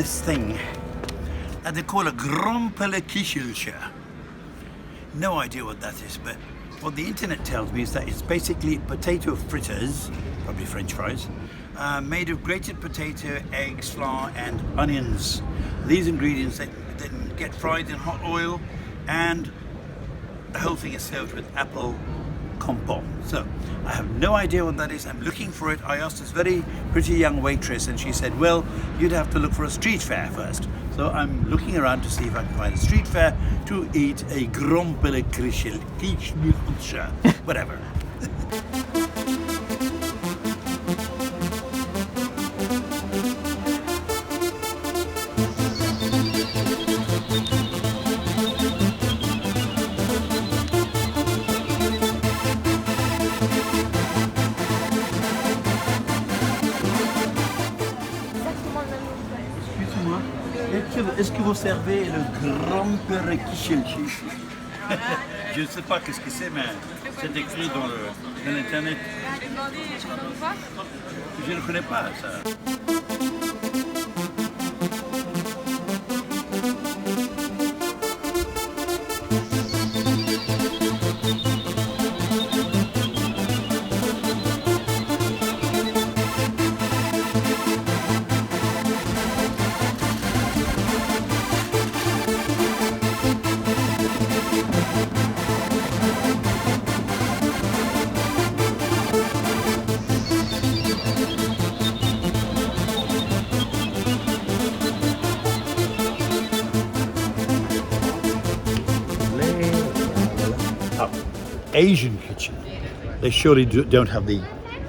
this thing that they call a Gromperekichelcher. No idea what that is, but what the internet tells me is that it's basically potato fritters, probably French fries, made of grated potato, eggs, flour and onions. These ingredients then get fried in hot oil, and the whole thing is served with apple compote. So I have no idea what that is. I'm looking for it. I asked this very pretty young waitress and she said, well, you'd have to look for a street fair first. So I'm looking around to see if I can find a street fair to eat a Gromperekichelcher, whatever. Est-ce que vous servez le Gromperekichelcher? Je ne sais pas qu'est-ce que c'est, mais c'est écrit dans l'internet. Je ne connais pas ça. Asian kitchen. They surely don't have the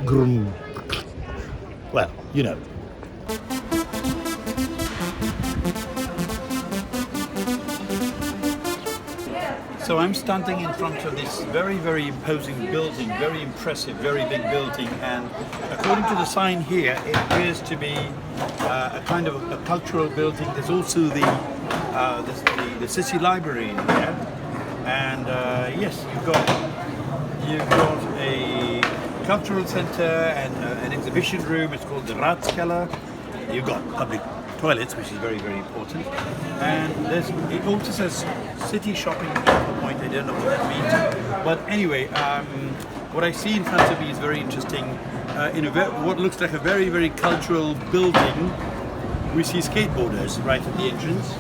grum. Well, you know. So I'm standing in front of this very, very imposing building, very impressive, very big building, and according to the sign here, it appears to be a kind of a cultural building. There's also the city library in here, and yes, you've got a cultural center and an exhibition room. It's called the Ratskeller. You've got public toilets, which is very, very important. And it also says city shopping point. I don't know what that means. But anyway, what I see in front of me is very interesting. In what looks like a very, very cultural building, we see skateboarders right at the entrance.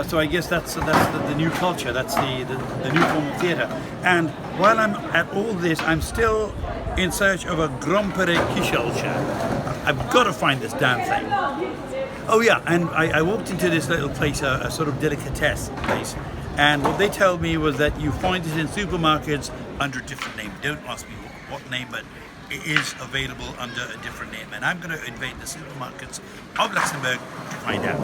So I guess that's the new culture, that's the new form of theatre. And while I'm at all this, I'm still in search of a Gromperekichelcher. I've got to find this damn thing. Oh yeah, and I walked into this little place, a sort of delicatesse place, and what they told me was that you find it in supermarkets under a different name. Don't ask me what name, but it is available under a different name. And I'm going to invade the supermarkets of Luxembourg to find out.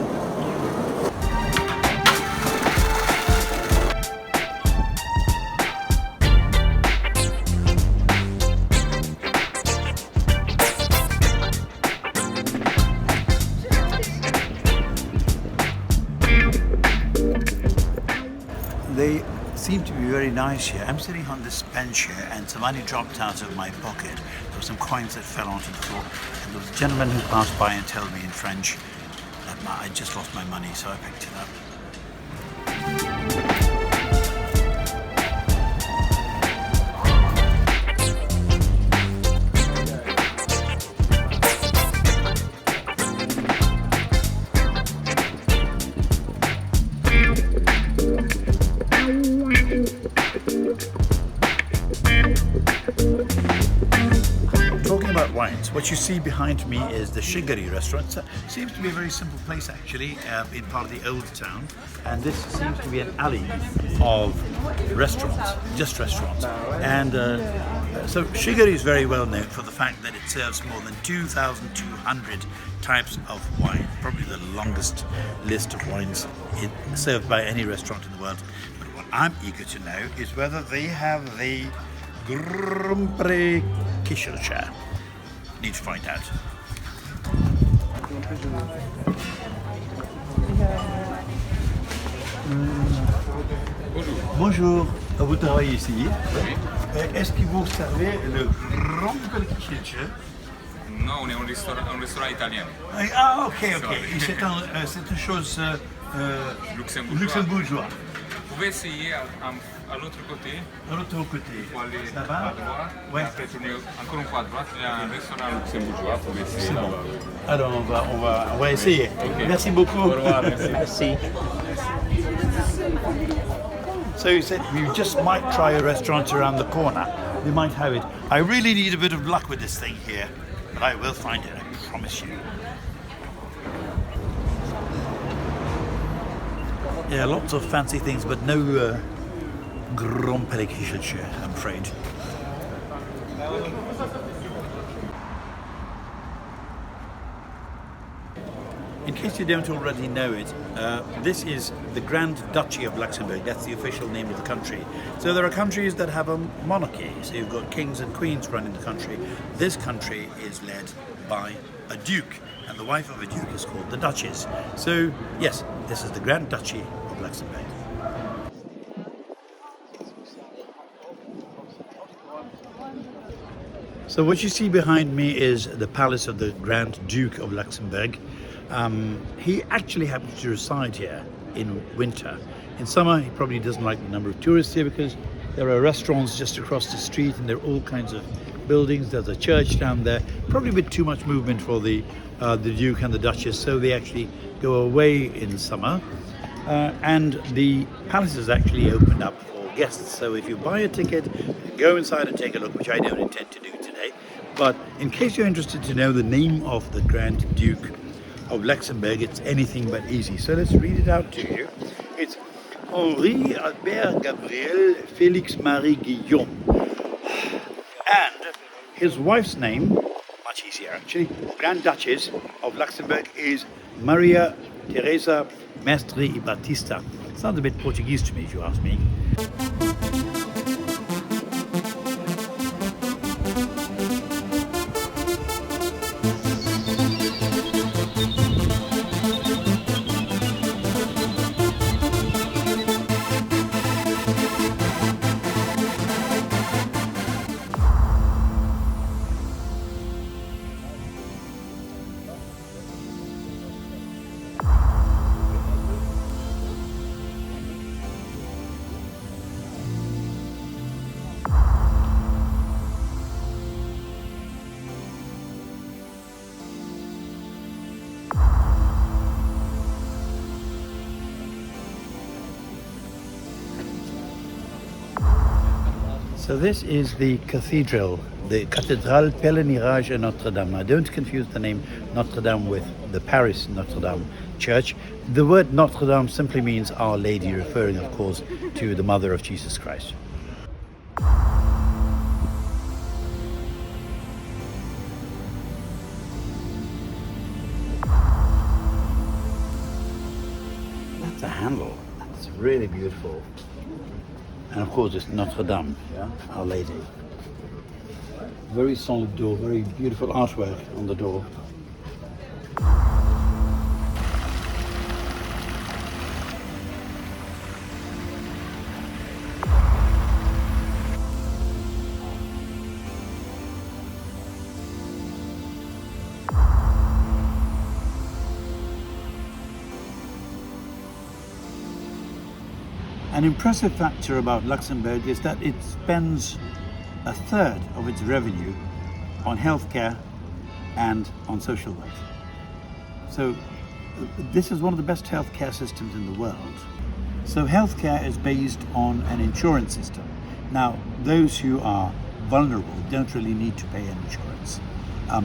They seem to be very nice here. I'm sitting on this bench here and some money dropped out of my pocket. There were some coins that fell onto the floor, and there was a gentleman who passed by and told me in French that I just lost my money, so I picked it up. Wines. What you see behind me is the Shigari restaurant. It seems to be a very simple place actually, in part of the old town, and this seems to be an alley of restaurants, just restaurants. And so Shigari is very well known for the fact that it serves more than 2,200 types of wine, probably the longest list of wines served by any restaurant in the world. But what I'm eager to know is whether they have the Gromperekichelcher. Need to find out. Bonjour. Vous travaillez ici? Oui. Est-ce que vous servez le Gromperekichelcher? Non, on est un restaurant italien. Ah, ok, ok. Sorry. Et c'est une chose Luxembourgeois. luxembourgeoise. Vous pouvez essayer à l'autre côté. De l'autre côté. Pour aller Ça à va? droite. Ouais. Et après tourner encore une fois à droite. Il y a un restaurant luxembourgeois. Vous pouvez essayer C'est bon. là-bas. Alors on va essayer. Ok. Merci beaucoup. Au revoir, merci. Merci. So you said we just might try a restaurant around the corner. We might have it. I really need a bit of luck with this thing here, but I will find it, I promise you. Yeah, lots of fancy things, but no Gromperekichelcher, I'm afraid. In case you don't already know it, this is the Grand Duchy of Luxembourg. That's the official name of the country. So there are countries that have a monarchy. So you've got kings and queens running the country. This country is led by a duke, and the wife of a duke is called the Duchess. So yes, this is the Grand Duchy of Luxembourg. So what you see behind me is the palace of the Grand Duke of Luxembourg. He actually happens to reside here in winter. In summer, he probably doesn't like the number of tourists here because there are restaurants just across the street and there are all kinds of buildings. There's a church down there. Probably a bit too much movement for the Duke and the Duchess, so they actually go away in summer. And the palace is actually opened up for guests. So if you buy a ticket, go inside and take a look, which I don't intend to do today. But in case you're interested to know the name of the Grand Duke of Luxembourg, it's anything but easy. So let's read it out to you. It's Henri Albert Gabriel Félix Marie Guillaume. And his wife's name, much easier actually, Grand Duchess of Luxembourg, is Maria Teresa Mestre y Batista. Sounds a bit Portuguese to me, if you ask me. So this is the cathedral, the Cathédrale Pèlerinage à Notre-Dame. Now don't confuse the name Notre Dame with the Paris Notre Dame Church. The word Notre Dame simply means Our Lady, referring of course to the Mother of Jesus Christ. That's a handle. That's really beautiful. And of course it's Notre Dame, yeah? Our Lady. Very solid door, very beautiful artwork on the door. An impressive factor about Luxembourg is that it spends a third of its revenue on healthcare and on social welfare. So this is one of the best healthcare systems in the world. So healthcare is based on an insurance system. Now, those who are vulnerable don't really need to pay an insurance.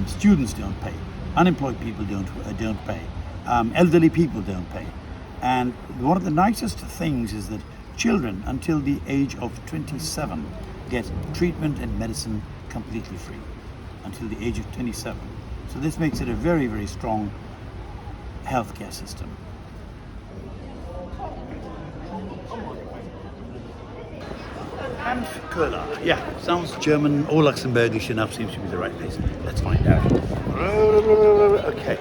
Students don't pay. Unemployed people don't pay. Elderly people don't pay. And one of the nicest things is that children until the age of 27 get treatment and medicine completely free until the age of 27. So this makes it a very, very strong healthcare system. Cola. Yeah, sounds German or Luxembourgish enough, seems to be the right place. Let's find out. Okay.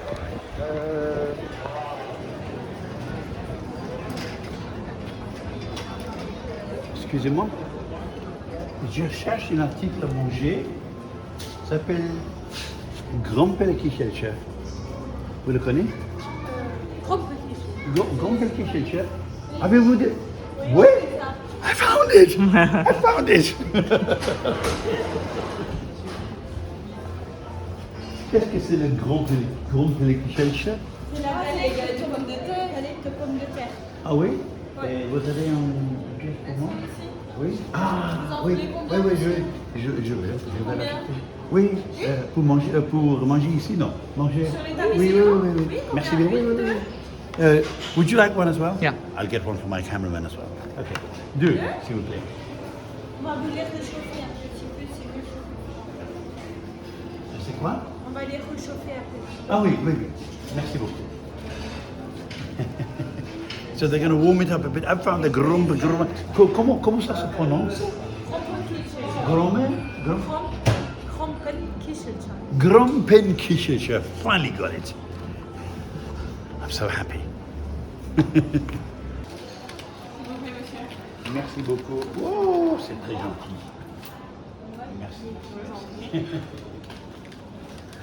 Excusez-moi, je cherche un article à manger. Ça s'appelle Gromperekichelcher. Vous le connaissez? Gromperekichelcher. Gromperekichelcher. Avez-vous de... Oui? I found it! I found it! Qu'est-ce que c'est le Gromperekichelcher? C'est la galette de pommes de terre. Galette de pommes de terre. Ah oui? Et vous avez un pièce pour moi? Oui? Ah, oui, oui, oui, je vais l'acheter. Oui, pour manger ici, non? Manger? Oui, oui, oui, oui. Merci bien. Oui, oui, oui. Would you like one as well? Yeah. I'll get one for my cameraman as well. Okay. Deux, s'il vous plaît. On va vous les réchauffer un petit peu, c'est mieux. C'est quoi? On va les réchauffer un peu. Ah oui, oui, oui. Merci beaucoup. So they're going to warm it up a bit. I found the comment ça se prononce? Gromperekichelcher. Gromperekichelcher. Finally got it. I'm so happy. Merci beaucoup. Oh, c'est très gentil. Merci.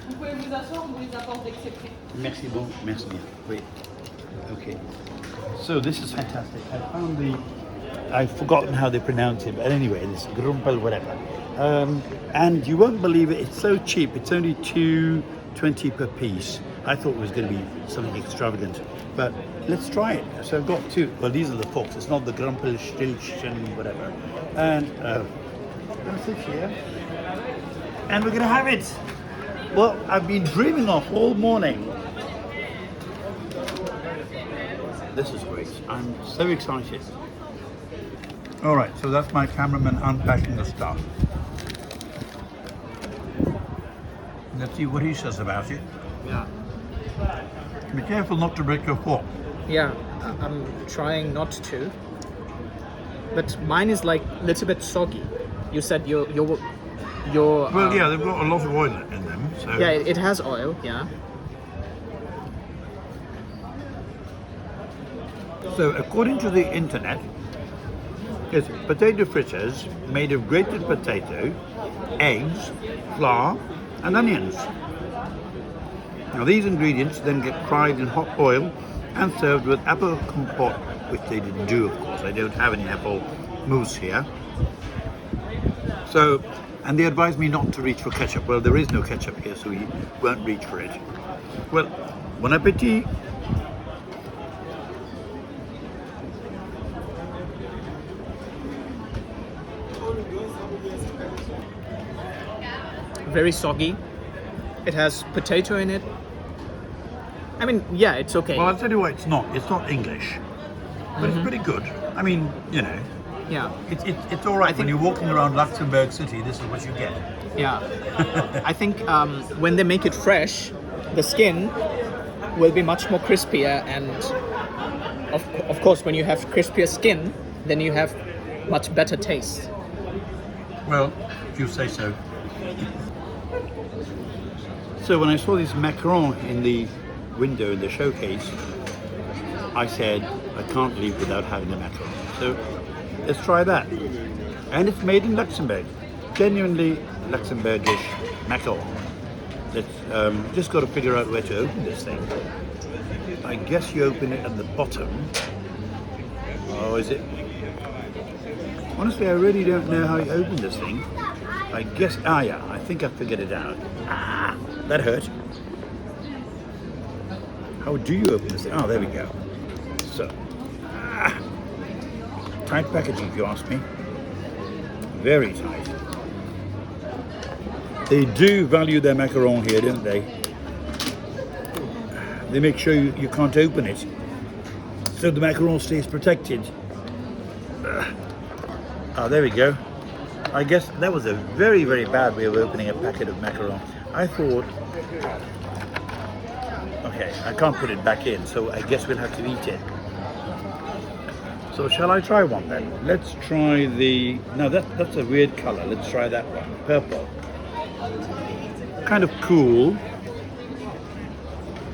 Vous pouvez vous asseoir, on vous les apporte dès que c'est prêt. Merci bon, merci bien. Oui. Okay. So this is fantastic. I found I've forgotten how they pronounce it, but anyway, this Grumpel whatever. And you won't believe it, it's so cheap. It's only $2.20 per piece. I thought it was going to be something extravagant, but let's try it. So I've got two. Well, these are the forks. It's not the Gromperekichelcher whatever. And that's it here. And we're going to have it. Well, I've been dreaming of all morning. This is great. I'm so excited. All right, so that's my cameraman unpacking the stuff. Let's see what he says about it. Yeah. Be careful not to break your fork. Yeah, I'm trying not to. But mine is like a little bit soggy. You said your Well, yeah, they've got a lot of oil in them. So. yeah, it has oil. Yeah. So, according to the internet, it's potato fritters made of grated potato, eggs, flour, and onions. Now, these ingredients then get fried in hot oil and served with apple compote, which they didn't do, of course. They don't have any apple mousse here. So, and they advised me not to reach for ketchup. Well, there is no ketchup here, so you won't reach for it. Well, bon appetit. Very soggy. It has potato in it. I mean, yeah, it's okay. Well, I'll tell you what, it's not. It's not English. But it's pretty good. I mean, you know, Yeah. it's all right when you're walking around Luxembourg City, this is what you get. Yeah. I think when they make it fresh, the skin will be much more crispier, and of course, when you have crispier skin, then you have much better taste. Well, if you say so. So when I saw this macaron in the window in the showcase, I said, I can't leave without having a macaron. So let's try that. And it's made in Luxembourg. Genuinely Luxembourgish macaron. Let's just got to figure out where to open this thing. I guess you open it at the bottom. Oh, is it? Honestly, I really don't know how you open this thing. I guess, yeah, I think I figured it out. Ah, that hurt. How do you open this thing? Oh, there we go. So, tight packaging if you ask me. Very tight. They do value their macaron here, don't they? They make sure you can't open it, so the macaron stays protected. Oh, there we go. I guess that was a very, very bad way of opening a packet of macaron. I thought, okay, I can't put it back in, so I guess we'll have to eat it. So shall I try one then? Let's try the, no, that's a weird color. Let's try that one, purple. Kind of cool.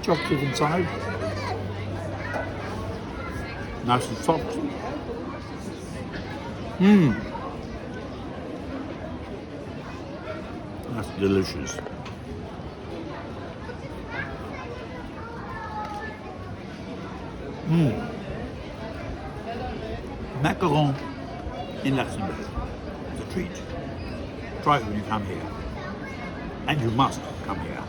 Chocolate inside. Nice and soft. That's delicious. Macaron in Luxembourg. It's a treat. Try it when you come here. And you must come here.